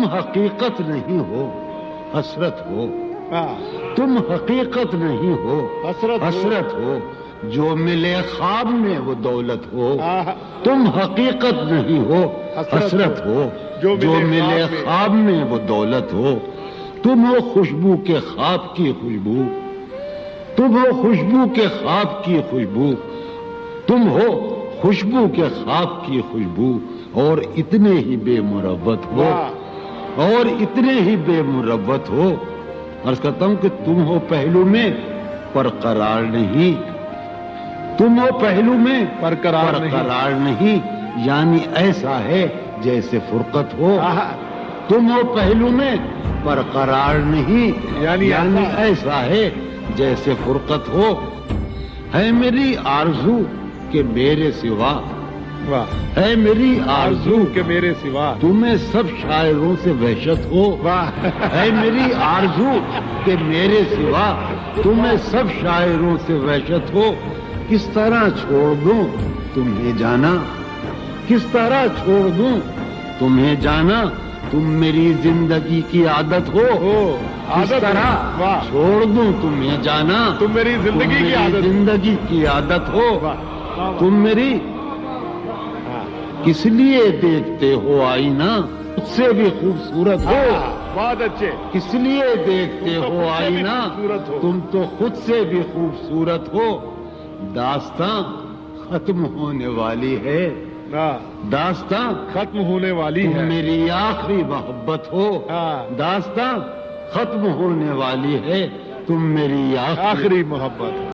تم حقیقت نہیں ہو، حسرت ہو، تم حقیقت نہیں ہو، حسرت ہو، جو ملے خواب میں وہ دولت ہو، تم حقیقت نہیں ہو، حسرت ہو، جو ملے خواب میں وہ دولت ہو، تم ہو خوشبو کے خواب کی خوشبو، تم ہو خوشبو کے خواب کی خوشبو، تم ہو خوشبو کے خواب کی خوشبو، اور اتنے ہی بے مروت ہو، اور اتنے ہی بے مروت ہو۔ عرض کرتا ہوں کہ تم ہو پہلو میں پر قرار نہیں، تم ہو پہلو میں پر قرار نہیں، یعنی ایسا ہے جیسے فرقت ہو، تم ہو پہلو میں پر قرار نہیں، یعنی ایسا ہے جیسے فرقت ہو، ہے میری آرزو کہ میرے سوا، ہے میری آرزو کہ میرے سوا تمہیں سب شاعروں سے وحشت ہو، ہے میری آرزو کہ میرے سوا تمہیں سب شاعروں سے وحشت ہو، کس طرح چھوڑ دوں تمہیں جانا، کس طرح چھوڑ دوں تمہیں جانا، تم میری زندگی کی عادت ہو، کس طرح چھوڑ دوں تمہیں جانا، تم میری زندگی کی عادت ہو، تم میری کس لیے دیکھتے ہو آئینہ مجھ سے بھی خوبصورت ہو، بہت اچھے، کس لیے دیکھتے ہو آئینہ تم تو خود سے بھی خوبصورت ہو، داستاں ختم ہونے والی ہے، داستاں ختم ہونے والی ہے، تم میری آخری محبت ہو، داستاں ختم ہونے والی ہے، تم میری آخری محبت